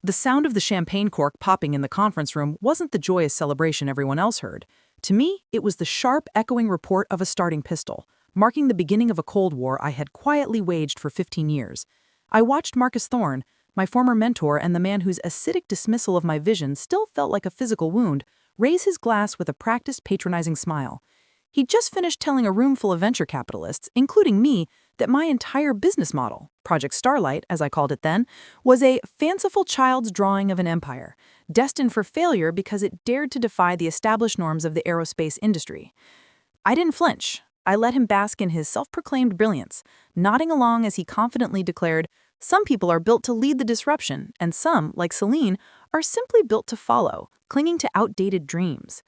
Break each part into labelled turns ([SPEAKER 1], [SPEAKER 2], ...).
[SPEAKER 1] The sound of the champagne cork popping in the conference room wasn't the joyous celebration everyone else heard. To me, it was the sharp, echoing report of a starting pistol, marking the beginning of a Cold War I had quietly waged for 15 years. I watched Marcus Thorne, my former mentor and the man whose acidic dismissal of my vision still felt like a physical wound, raise his glass with a practiced, patronizing smile. He'd just finished telling a room full of venture capitalists, including me, that my entire business model, Project Starlight, as I called it then, was a fanciful child's drawing of an empire, destined for failure because it dared to defy the established norms of the aerospace industry. I didn't flinch. I let him bask in his self-proclaimed brilliance, nodding along as he confidently declared, "Some people are built to lead the disruption, and some, like Selene, are simply built to follow, clinging to outdated dreams."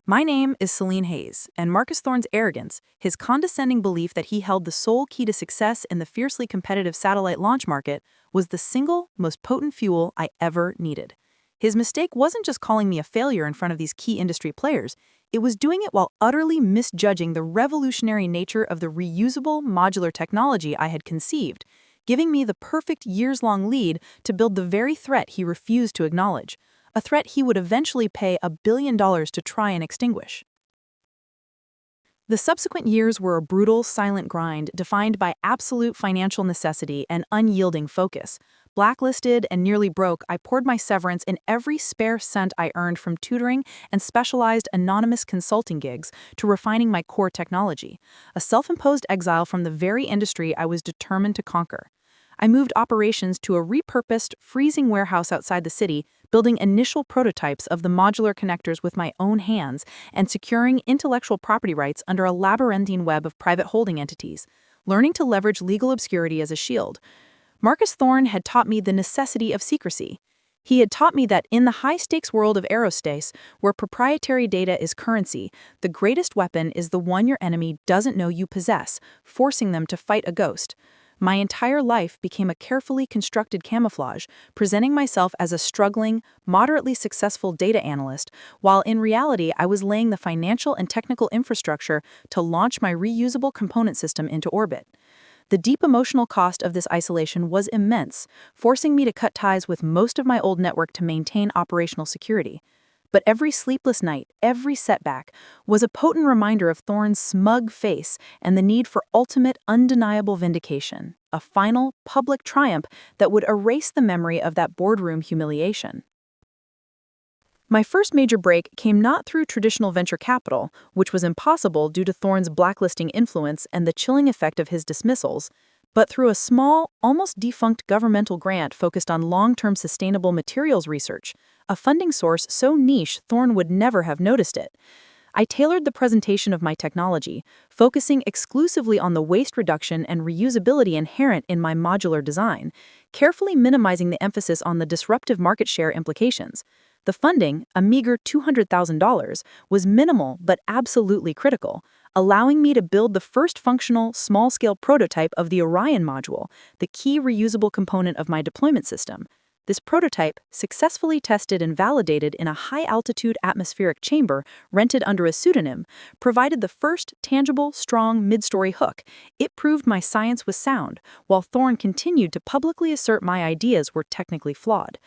[SPEAKER 1] My name is Selene Hayes, and Marcus Thorne's arrogance, his condescending belief that he held the sole key to success in the fiercely competitive satellite launch market, was the single most potent fuel I ever needed. His mistake wasn't just calling me a failure in front of these key industry players, it was doing it while utterly misjudging the revolutionary nature of the reusable modular technology I had conceived, giving me the perfect years-long lead to build the very threat he refused to acknowledge, a threat he would eventually pay $1 billion to try and extinguish. The subsequent years were a brutal, silent grind defined by absolute financial necessity and unyielding focus. Blacklisted and nearly broke, I poured my severance in every spare cent I earned from tutoring and specialized anonymous consulting gigs to refining my core technology, a self-imposed exile from the very industry I was determined to conquer. I moved operations to a repurposed, freezing warehouse outside the city, building initial prototypes of the modular connectors with my own hands and securing intellectual property rights under a labyrinthine web of private holding entities, learning to leverage legal obscurity as a shield. Marcus Thorne had taught me the necessity of secrecy. He had taught me that in the high-stakes world of aerospace, where proprietary data is currency, the greatest weapon is the one your enemy doesn't know you possess, forcing them to fight a ghost. My entire life became a carefully constructed camouflage, presenting myself as a struggling, moderately successful data analyst, while in reality I was laying the financial and technical infrastructure to launch my reusable component system into orbit. The deep emotional cost of this isolation was immense, forcing me to cut ties with most of my old network to maintain operational security. But every sleepless night, every setback, was a potent reminder of Thorne's smug face and the need for ultimate, undeniable vindication, a final, public triumph that would erase the memory of that boardroom humiliation. My first major break came not through traditional venture capital, which was impossible due to Thorne's blacklisting influence and the chilling effect of his dismissals, but through a small, almost defunct governmental grant focused on long-term sustainable materials research, a funding source so niche Thorne would never have noticed it. I tailored the presentation of my technology, focusing exclusively on the waste reduction and reusability inherent in my modular design, carefully minimizing the emphasis on the disruptive market share implications. The funding, a meager $200,000, was minimal but absolutely critical, allowing me to build the first functional, small-scale prototype of the Orion module, the key reusable component of my deployment system. This prototype, successfully tested and validated in a high-altitude atmospheric chamber rented under a pseudonym, provided the first tangible, strong mid-story hook. It proved my science was sound, while Thorne continued to publicly assert my ideas were technically flawed.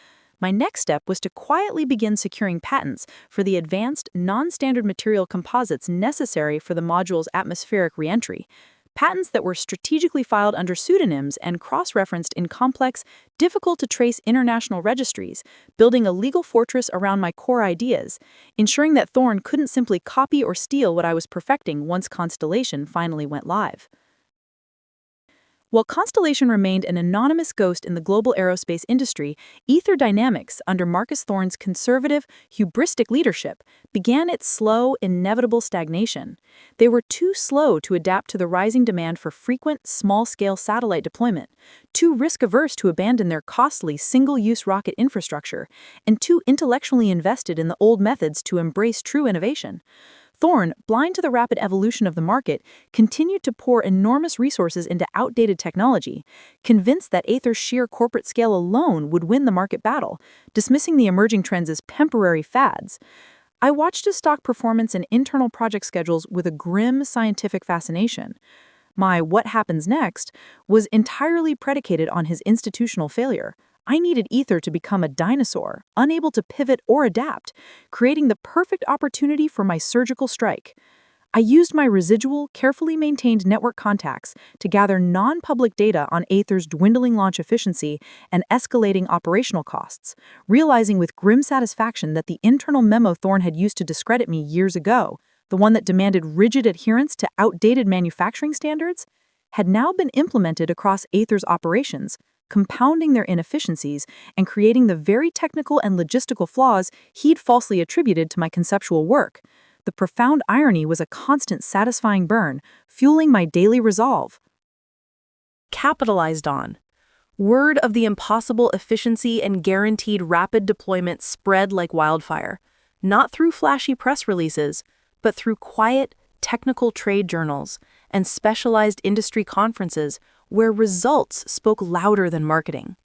[SPEAKER 1] My next step was to quietly begin securing patents for the advanced, non-standard material composites necessary for the module's atmospheric reentry. Patents that were strategically filed under pseudonyms and cross-referenced in complex, difficult-to-trace international registries, building a legal fortress around my core ideas, ensuring that Thorne couldn't simply copy or steal what I was perfecting once Constellation finally went live. While Constellation remained an anonymous ghost in the global aerospace industry, Ether Dynamics, under Marcus Thorne's conservative, hubristic leadership, began its slow, inevitable stagnation. They were too slow to adapt to the rising demand for frequent, small-scale satellite deployment, too risk-averse to abandon their costly, single-use rocket infrastructure, and too intellectually invested in the old methods to embrace true innovation. Thorne, blind to the rapid evolution of the market, continued to pour enormous resources into outdated technology, convinced that Aether's sheer corporate scale alone would win the market battle, dismissing the emerging trends as temporary fads. I watched his stock performance and internal project schedules with a grim scientific fascination. My "what happens next" was entirely predicated on his institutional failure. I needed Ether to become a dinosaur, unable to pivot or adapt, creating the perfect opportunity for my surgical strike. I used my residual, carefully maintained network contacts to gather non-public data on Aether's dwindling launch efficiency and escalating operational costs, realizing with grim satisfaction that the internal memo Thorne had used to discredit me years ago, the one that demanded rigid adherence to outdated manufacturing standards, had now been implemented across Aether's operations, compounding their inefficiencies and creating the very technical and logistical flaws he'd falsely attributed to my conceptual work. The profound irony was a constant satisfying burn, fueling my daily resolve. Capitalized on. Word of the impossible efficiency and guaranteed rapid deployment spread like wildfire, not through flashy press releases, but through quiet, technical trade journals and specialized industry conferences where results spoke louder than marketing.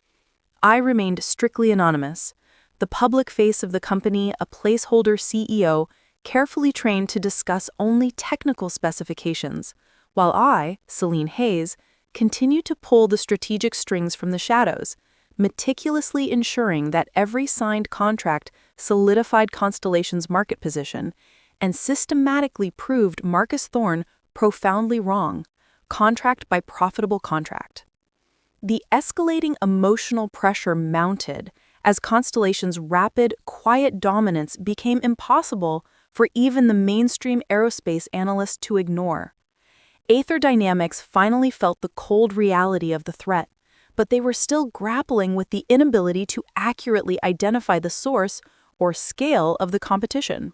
[SPEAKER 1] I remained strictly anonymous, the public face of the company, a placeholder CEO, carefully trained to discuss only technical specifications, while I, Selene Hayes, continued to pull the strategic strings from the shadows, meticulously ensuring that every signed contract solidified Constellation's market position and systematically proved Marcus Thorne profoundly wrong, contract by profitable contract. The escalating emotional pressure mounted as Constellation's rapid, quiet dominance became impossible for even the mainstream aerospace analysts to ignore. Aether Dynamics finally felt the cold reality of the threat, but they were still grappling with the inability to accurately identify the source or scale of the competition.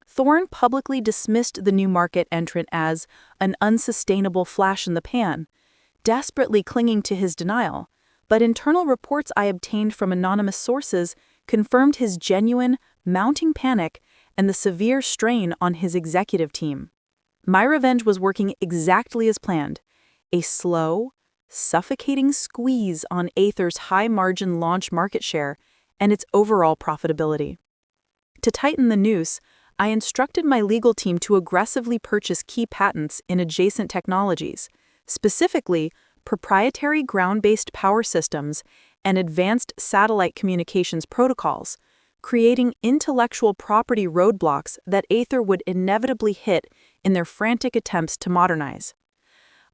[SPEAKER 1] Thorne publicly dismissed the new market entrant as an unsustainable flash in the pan, desperately clinging to his denial, but internal reports I obtained from anonymous sources confirmed his genuine, mounting panic and the severe strain on his executive team. My revenge was working exactly as planned, a slow, suffocating squeeze on Aether's high-margin launch market share and its overall profitability. To tighten the noose, I instructed my legal team to aggressively purchase key patents in adjacent technologies, specifically proprietary ground-based power systems and advanced satellite communications protocols, creating intellectual property roadblocks that Aether would inevitably hit in their frantic attempts to modernize.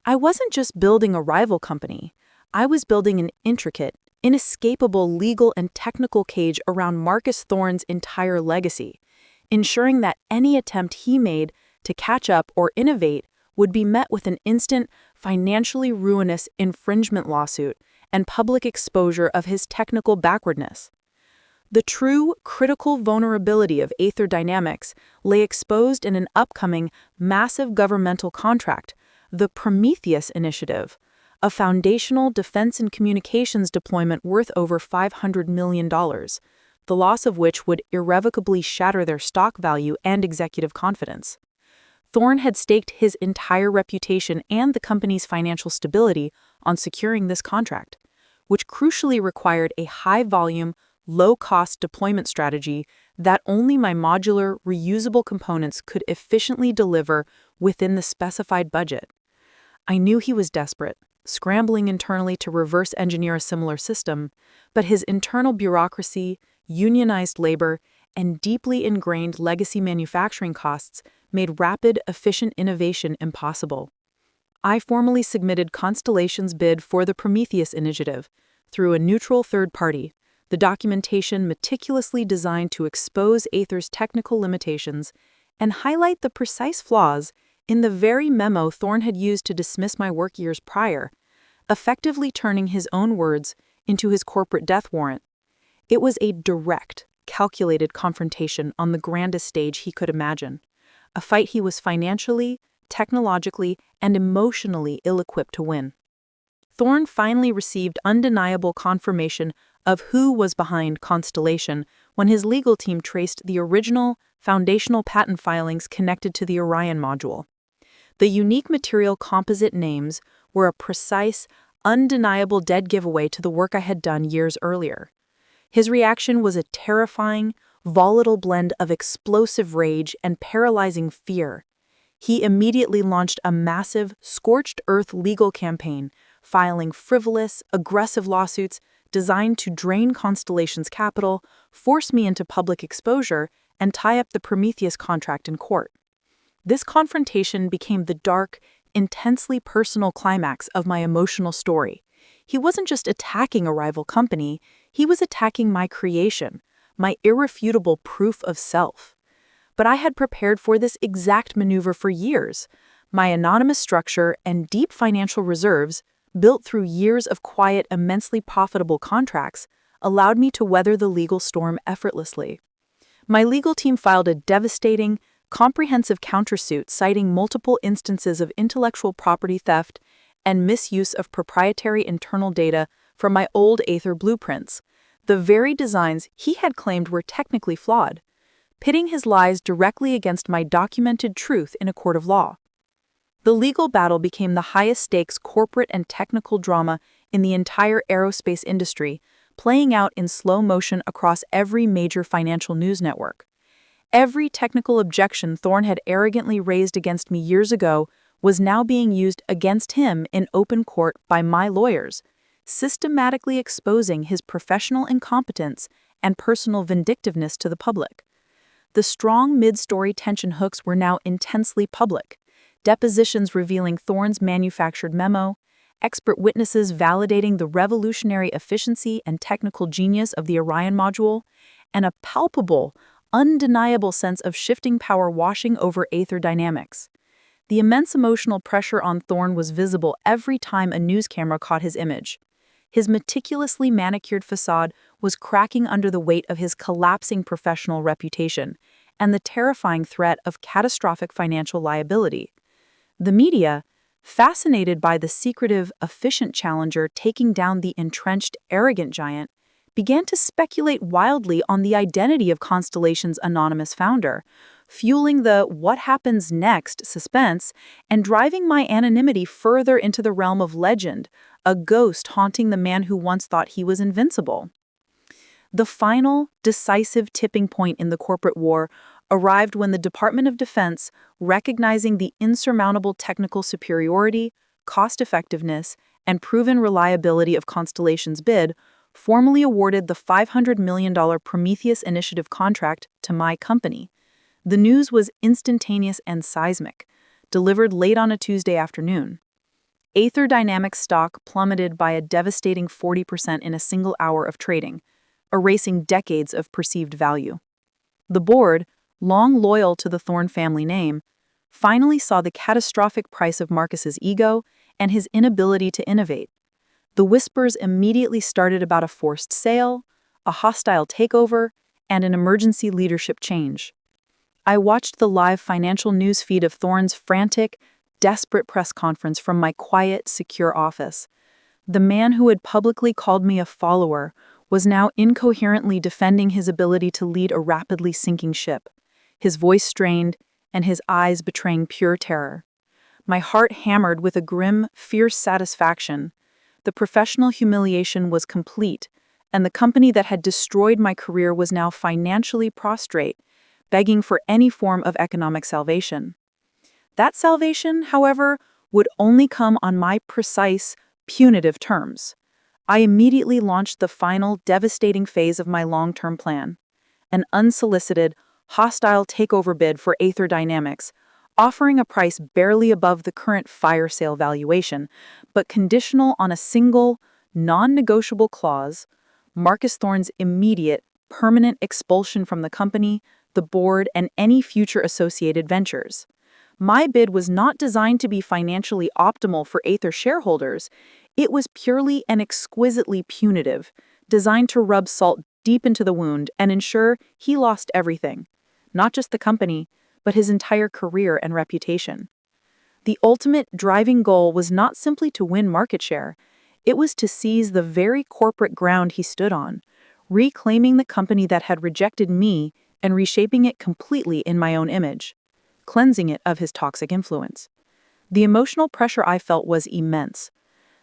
[SPEAKER 1] I wasn't just building a rival company, I was building an intricate, inescapable legal and technical cage around Marcus Thorne's entire legacy, ensuring that any attempt he made to catch up or innovate would be met with an instant, financially ruinous infringement lawsuit and public exposure of his technical backwardness. The true, critical vulnerability of Aether Dynamics lay exposed in an upcoming, massive governmental contract, the Prometheus Initiative, a foundational defense and communications deployment worth over $500 million, the loss of which would irrevocably shatter their stock value and executive confidence. Thorne had staked his entire reputation and the company's financial stability on securing this contract, which crucially required a high-volume, low-cost deployment strategy that only my modular, reusable components could efficiently deliver within the specified budget. I knew he was desperate, scrambling internally to reverse engineer a similar system, but his internal bureaucracy, unionized labor, and deeply ingrained legacy manufacturing costs made rapid, efficient innovation impossible. I formally submitted Constellation's bid for the Prometheus Initiative through a neutral third party, the documentation meticulously designed to expose Aether's technical limitations and highlight the precise flaws in the very memo Thorne had used to dismiss my work years prior, effectively turning his own words into his corporate death warrant. It was a direct, calculated confrontation on the grandest stage he could imagine, a fight he was financially, technologically, and emotionally ill-equipped to win. Thorne finally received undeniable confirmation of who was behind Constellation when his legal team traced the original, foundational patent filings connected to the Orion module. The unique material composite names were a precise, undeniable dead giveaway to the work I had done years earlier. His reaction was a terrifying, volatile blend of explosive rage and paralyzing fear. He immediately launched a massive, scorched-earth legal campaign, filing frivolous, aggressive lawsuits designed to drain Constellation's capital, force me into public exposure, and tie up the Prometheus contract in court. This confrontation became the dark, intensely personal climax of my emotional story. He wasn't just attacking a rival company, he was attacking my creation, my irrefutable proof of self. But I had prepared for this exact maneuver for years. My anonymous structure and deep financial reserves, built through years of quiet, immensely profitable contracts, allowed me to weather the legal storm effortlessly. My legal team filed a devastating, comprehensive countersuit citing multiple instances of intellectual property theft and misuse of proprietary internal data from my old Aether blueprints, the very designs he had claimed were technically flawed, pitting his lies directly against my documented truth in a court of law. The legal battle became the highest-stakes corporate and technical drama in the entire aerospace industry, playing out in slow motion across every major financial news network. Every technical objection Thorne had arrogantly raised against me years ago was now being used against him in open court by my lawyers, systematically exposing his professional incompetence and personal vindictiveness to the public. The strong mid-story tension hooks were now intensely public. Depositions revealing Thorne's manufactured memo, expert witnesses validating the revolutionary efficiency and technical genius of the Orion module, and a palpable, undeniable sense of shifting power washing over Aether dynamics. The immense emotional pressure on Thorne was visible every time a news camera caught his image. His meticulously manicured facade was cracking under the weight of his collapsing professional reputation and the terrifying threat of catastrophic financial liability. The media, fascinated by the secretive, efficient challenger taking down the entrenched, arrogant giant, began to speculate wildly on the identity of Constellation's anonymous founder, fueling the "what happens next" suspense and driving my anonymity further into the realm of legend, a ghost haunting the man who once thought he was invincible. The final, decisive tipping point in the corporate war arrived when the Department of Defense, recognizing the insurmountable technical superiority, cost-effectiveness, and proven reliability of Constellation's bid, formally awarded the $500 million Prometheus Initiative contract to my company. The news was instantaneous and seismic, delivered late on a Tuesday afternoon. Aether Dynamics stock plummeted by a devastating 40% in a single hour of trading, erasing decades of perceived value. The board, long loyal to the Thorne family name, finally saw the catastrophic price of Marcus's ego and his inability to innovate. The whispers immediately started about a forced sale, a hostile takeover, and an emergency leadership change. I watched the live financial news feed of Thorne's frantic, desperate press conference from my quiet, secure office. The man who had publicly called me a follower was now incoherently defending his ability to lead a rapidly sinking ship, his voice strained and his eyes betraying pure terror. My heart hammered with a grim, fierce satisfaction. The professional humiliation was complete, and the company that had destroyed my career was now financially prostrate, begging for any form of economic salvation. That salvation, however, would only come on my precise, punitive terms. I immediately launched the final, devastating phase of my long-term plan, an unsolicited, hostile takeover bid for Aether Dynamics, offering a price barely above the current fire sale valuation, but conditional on a single, non-negotiable clause: Marcus Thorne's immediate, permanent expulsion from the company, the board, and any future associated ventures. My bid was not designed to be financially optimal for Aether shareholders. It was purely and exquisitely punitive, designed to rub salt deep into the wound and ensure he lost everything, not just the company, but his entire career and reputation. The ultimate driving goal was not simply to win market share, it was to seize the very corporate ground he stood on, reclaiming the company that had rejected me and reshaping it completely in my own image, cleansing it of his toxic influence. The emotional pressure I felt was immense.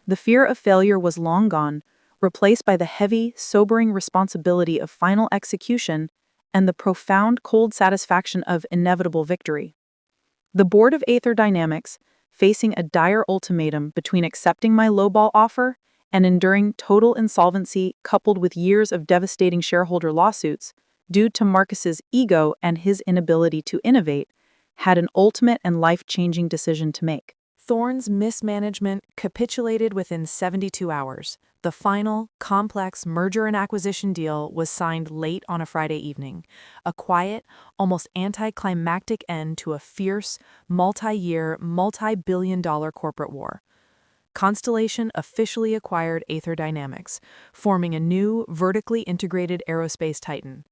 [SPEAKER 1] The fear of failure was long gone, replaced by the heavy, sobering responsibility of final execution and the profound, cold satisfaction of inevitable victory. The board of Aether Dynamics, facing a dire ultimatum between accepting my lowball offer and enduring total insolvency coupled with years of devastating shareholder lawsuits due to Marcus's ego and his inability to innovate, had an ultimate and life-changing decision to make. Thorne's mismanagement capitulated within 72 hours. The final, complex merger and acquisition deal was signed late on a Friday evening, a quiet, almost anticlimactic end to a fierce, multi-year, multi-billion-dollar corporate war. Constellation officially acquired Aether Dynamics, forming a new, vertically integrated aerospace titan.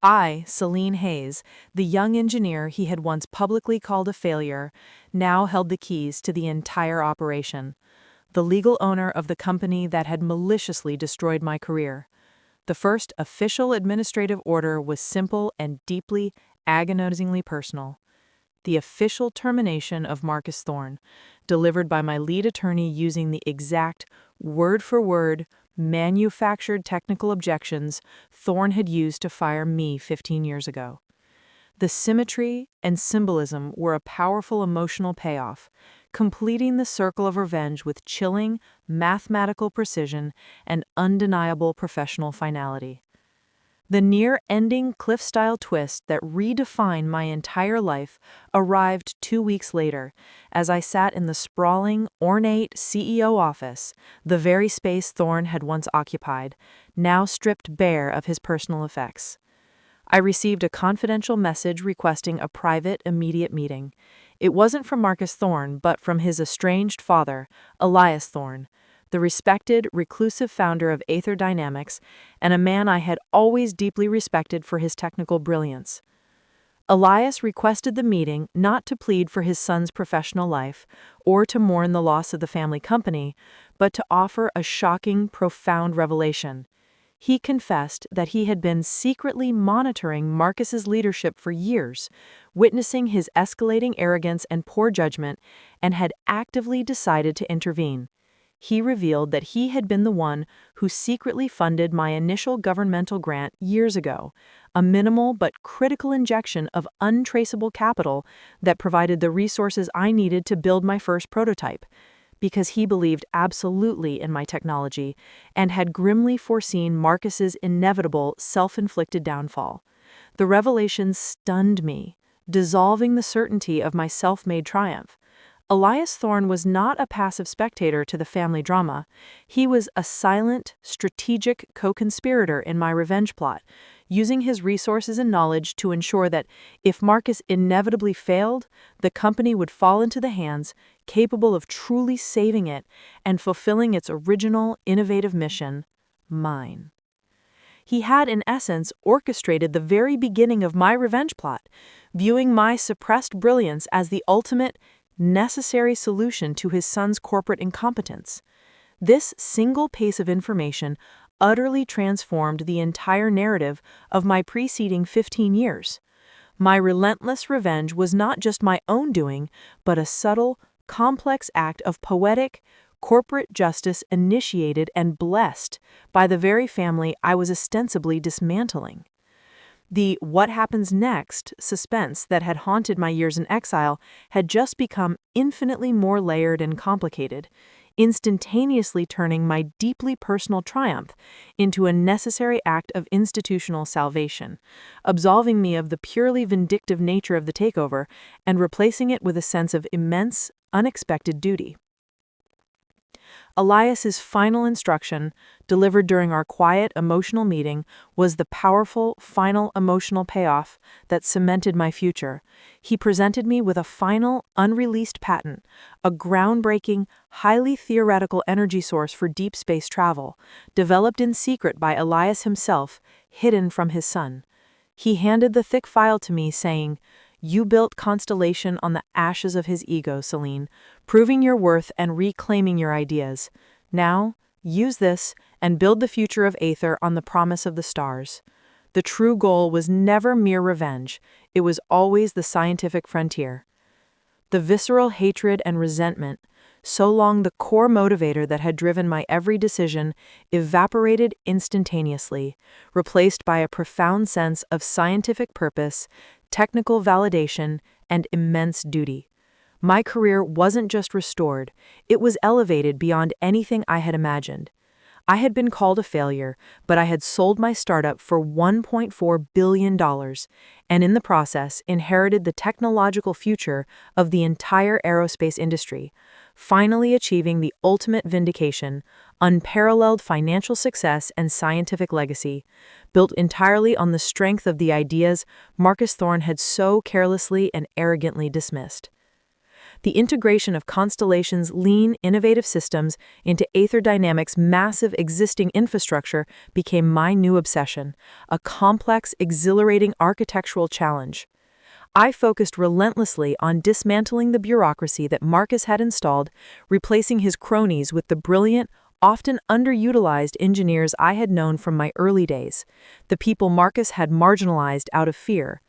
[SPEAKER 1] I, Selene Hayes, the young engineer he had once publicly called a failure, now held the keys to the entire operation, the legal owner of the company that had maliciously destroyed my career. The first official administrative order was simple and deeply, agonizingly personal. The official termination of Marcus Thorne, delivered by my lead attorney using the exact, word-for-word, manufactured technical objections Thorne had used to fire me 15 years ago. The symmetry and symbolism were a powerful emotional payoff, completing the circle of revenge with chilling, mathematical precision and undeniable professional finality. The near-ending cliff-style twist that redefined my entire life arrived 2 weeks later, as I sat in the sprawling, ornate CEO office, the very space Thorne had once occupied, now stripped bare of his personal effects. I received a confidential message requesting a private, immediate meeting. It wasn't from Marcus Thorne, but from his estranged father, Elias Thorne, the respected, reclusive founder of Aether Dynamics, and a man I had always deeply respected for his technical brilliance. Elias requested the meeting not to plead for his son's professional life or to mourn the loss of the family company, but to offer a shocking, profound revelation. He confessed that he had been secretly monitoring Marcus's leadership for years, witnessing his escalating arrogance and poor judgment, and had actively decided to intervene. He revealed that he had been the one who secretly funded my initial governmental grant years ago, a minimal but critical injection of untraceable capital that provided the resources I needed to build my first prototype, because he believed absolutely in my technology and had grimly foreseen Marcus's inevitable self-inflicted downfall. The revelation stunned me, dissolving the certainty of my self-made triumph. Elias Thorne was not a passive spectator to the family drama. He was a silent, strategic co-conspirator in my revenge plot, using his resources and knowledge to ensure that if Marcus inevitably failed, the company would fall into the hands capable of truly saving it and fulfilling its original, innovative mission, mine. He had, in essence, orchestrated the very beginning of my revenge plot, viewing my suppressed brilliance as the ultimate, necessary solution to his son's corporate incompetence. This single piece of information utterly transformed the entire narrative of my preceding 15 years. My relentless revenge was not just my own doing, but a subtle, complex act of poetic, corporate justice initiated and blessed by the very family I was ostensibly dismantling. The what happens next suspense that had haunted my years in exile had just become infinitely more layered and complicated, instantaneously turning my deeply personal triumph into a necessary act of institutional salvation, absolving me of the purely vindictive nature of the takeover and replacing it with a sense of immense, unexpected duty. Elias's final instruction, delivered during our quiet, emotional meeting, was the powerful, final emotional payoff that cemented my future. He presented me with a final, unreleased patent, a groundbreaking, highly theoretical energy source for deep space travel, developed in secret by Elias himself, hidden from his son. He handed the thick file to me, saying, "You built Constellation on the ashes of his ego, Selene, proving your worth and reclaiming your ideas. Now, use this and build the future of Aether on the promise of the stars." The true goal was never mere revenge. It was always the scientific frontier. The visceral hatred and resentment, so long the core motivator that had driven my every decision, evaporated instantaneously, replaced by a profound sense of scientific purpose, technical validation, and immense duty. My career wasn't just restored, it was elevated beyond anything I had imagined. I had been called a failure, but I had sold my startup for $1.4 billion, and in the process inherited the technological future of the entire aerospace industry, finally achieving the ultimate vindication, unparalleled financial success and scientific legacy, built entirely on the strength of the ideas Marcus Thorne had so carelessly and arrogantly dismissed. The integration of Constellation's lean, innovative systems into Aether Dynamics' massive existing infrastructure became my new obsession, a complex, exhilarating architectural challenge. I focused relentlessly on dismantling the bureaucracy that Marcus had installed, replacing his cronies with the brilliant, often underutilized engineers I had known from my early days, the people Marcus had marginalized out of fear.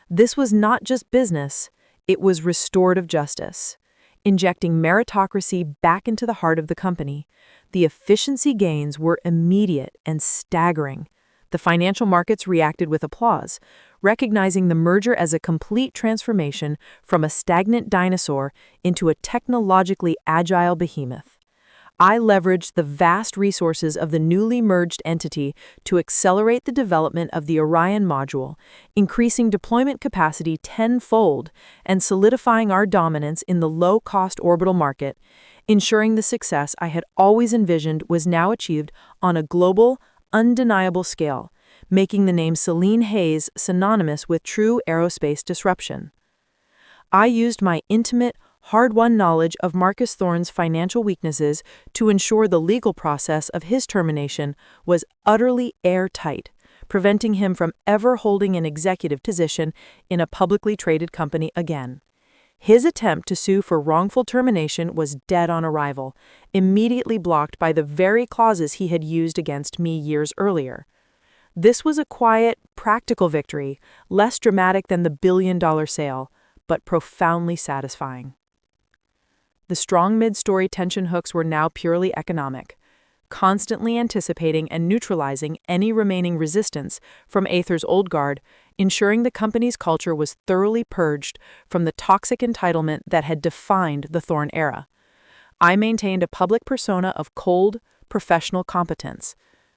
[SPEAKER 1] This was not just business. It was restorative justice, injecting meritocracy back into the heart of the company. The efficiency gains were immediate and staggering. The financial markets reacted with applause, recognizing the merger as a complete transformation from a stagnant dinosaur into a technologically agile behemoth. I leveraged the vast resources of the newly merged entity to accelerate the development of the Orion module, increasing deployment capacity tenfold and solidifying our dominance in the low-cost orbital market, ensuring the success I had always envisioned was now achieved on a global, undeniable scale, making the name Selene Hayes synonymous with true aerospace disruption. I used my intimate, hard-won knowledge of Marcus Thorne's financial weaknesses to ensure the legal process of his termination was utterly airtight, preventing him from ever holding an executive position in a publicly traded company again. His attempt to sue for wrongful termination was dead on arrival, immediately blocked by the very clauses he had used against me years earlier. This was a quiet, practical victory, less dramatic than the billion-dollar sale, but profoundly satisfying. The strong mid-story tension hooks were now purely economic, constantly anticipating and neutralizing any remaining resistance from Aether's old guard, ensuring the company's culture was thoroughly purged from the toxic entitlement that had defined the Thorne era. I maintained a public persona of cold, professional competence,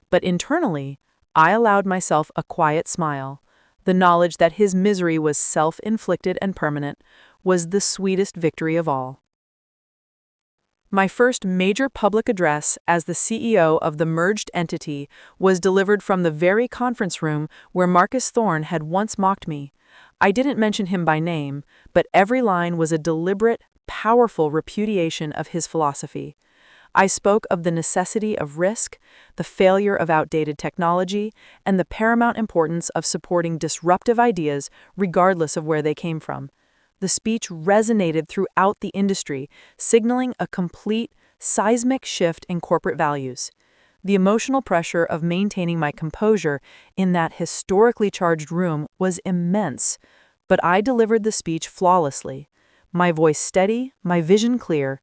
[SPEAKER 1] but internally, I allowed myself a quiet smile. The knowledge that his misery was self-inflicted and permanent was the sweetest victory of all. My first major public address as the CEO of the merged entity was delivered from the very conference room where Marcus Thorne had once mocked me. I didn't mention him by name, but every line was a deliberate, powerful repudiation of his philosophy. I spoke of the necessity of risk, the failure of outdated technology, and the paramount importance of supporting disruptive ideas regardless of where they came from. The speech resonated throughout the industry, signaling a complete, seismic shift in corporate values. The emotional pressure of maintaining my composure in that historically charged room was immense, but I delivered the speech flawlessly, my voice steady, my vision clear,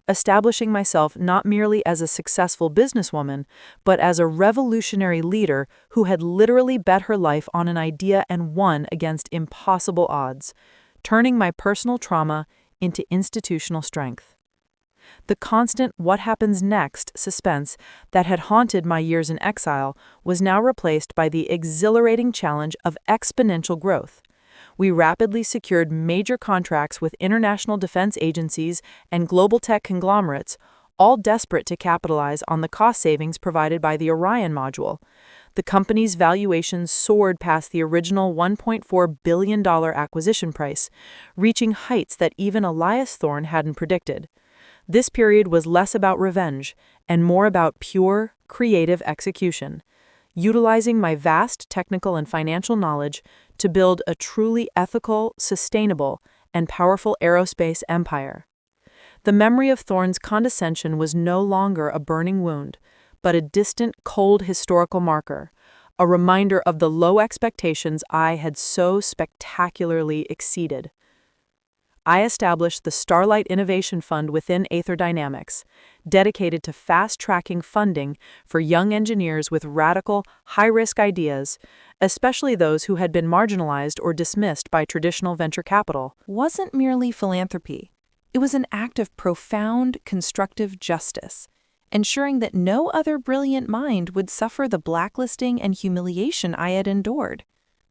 [SPEAKER 1] establishing myself not merely as a successful businesswoman, but as a revolutionary leader who had literally bet her life on an idea and won against impossible odds, turning my personal trauma into institutional strength. The constant what happens next suspense that had haunted my years in exile was now replaced by the exhilarating challenge of exponential growth. We rapidly secured major contracts with international defense agencies and global tech conglomerates, all desperate to capitalize on the cost savings provided by the Orion module. The company's valuation soared past the original $1.4 billion acquisition price, reaching heights that even Elias Thorne hadn't predicted. This period was less about revenge and more about pure, creative execution, utilizing my vast technical and financial knowledge to build a truly ethical, sustainable, and powerful aerospace empire. The memory of Thorne's condescension was no longer a burning wound, but a distant, cold historical marker, a reminder of the low expectations I had so spectacularly exceeded. I established the Starlight Innovation Fund within Aether Dynamics, dedicated to fast-tracking funding for young engineers with radical, high-risk ideas, especially those who had been marginalized or dismissed by traditional venture capital. Wasn't merely philanthropy. It was an act of profound, constructive justice,
[SPEAKER 2] ensuring that no other brilliant mind would suffer the blacklisting and humiliation I had endured.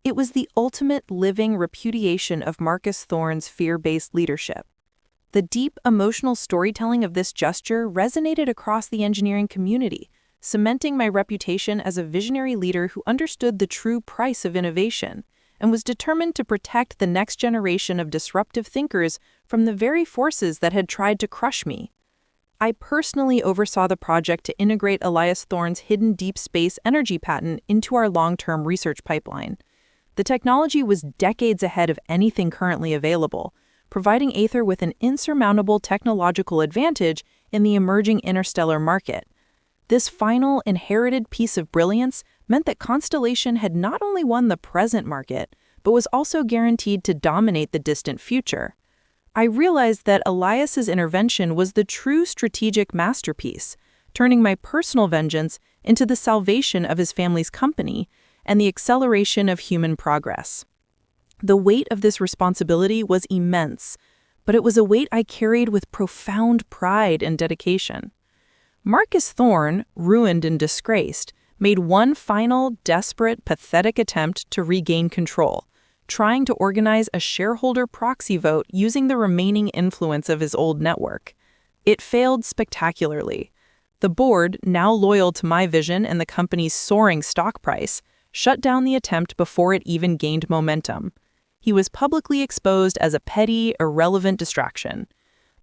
[SPEAKER 2] It was the ultimate living repudiation of Marcus Thorne's fear-based leadership. The deep emotional storytelling of this gesture resonated across the engineering community, cementing my reputation as a visionary leader who understood the true price of innovation and was determined to protect the next generation of disruptive thinkers from the very forces that had tried to crush me. I personally oversaw the project to integrate Elias Thorne's hidden deep space energy patent into our long-term research pipeline. The technology was decades ahead of anything currently available, providing Aether with an insurmountable technological advantage in the emerging interstellar market. This final, inherited piece of brilliance meant that Constellation had not only won the present market, but was also guaranteed to dominate the distant future. I realized that Elias's intervention was the true strategic masterpiece, turning my personal vengeance into the salvation of his family's company and the acceleration of human progress. The weight of this responsibility was immense, but it was a weight I carried with profound pride and dedication. Marcus Thorne, ruined and disgraced, made one final, desperate, pathetic attempt to regain control, trying to organize a shareholder proxy vote using the remaining influence of his old network. It failed spectacularly. The board, now loyal to my vision and the company's soaring stock price, shut down the attempt before it even gained momentum. He was publicly exposed as a petty, irrelevant distraction.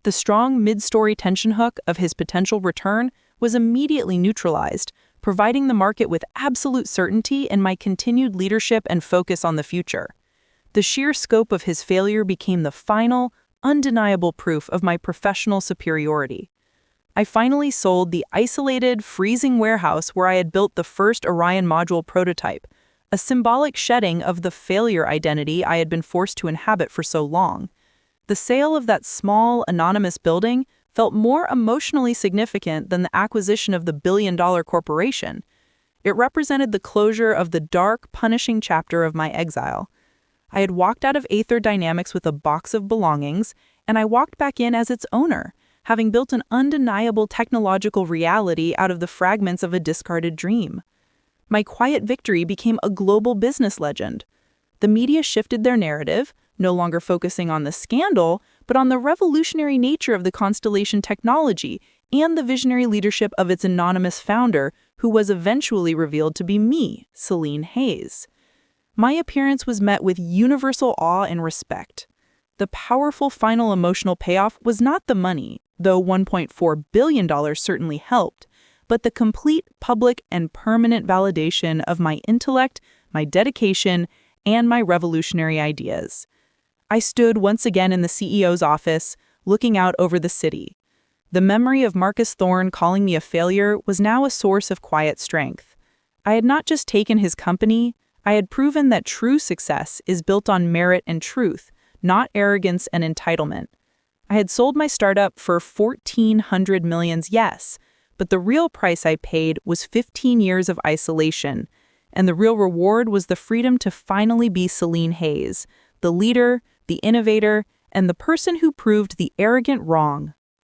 [SPEAKER 2] The strong mid-story tension hook of his potential return was immediately neutralized, providing the market with absolute certainty in my continued leadership and focus on the future. The sheer scope of his failure became the final, undeniable proof of my professional superiority. I finally sold the isolated, freezing warehouse where I had built the first Orion module prototype, a symbolic shedding of the failure identity I had been forced to inhabit for so long. The sale of that small, anonymous building felt more emotionally significant than the acquisition of the billion-dollar corporation. It represented the closure of the dark, punishing chapter of my exile. I had walked out of Aether Dynamics with a box of belongings, and I walked back in as its owner, having built an undeniable technological reality out of the fragments of a discarded dream. My quiet victory became a global business legend. The media shifted their narrative, no longer focusing on the scandal, but on the revolutionary nature of the Constellation technology and the visionary leadership of its anonymous founder, who was eventually revealed to be me, Selene Hayes. My appearance was met with universal awe and respect. The powerful final emotional payoff was not the money, though $1.4 billion certainly helped, but the complete public and permanent validation of my intellect, my dedication, and my revolutionary ideas. I stood once again in the CEO's office, looking out over the city. The memory of Marcus Thorne calling me a failure was now a source of quiet strength. I had not just taken his company, I had proven that true success is built on merit and truth, not arrogance and entitlement. I had sold my startup for 1,400 million, yes, but the real price I paid was 15 years of isolation, and the real reward was the freedom to finally be Selene Hayes, the leader, the innovator, and the person who proved the arrogant wrong.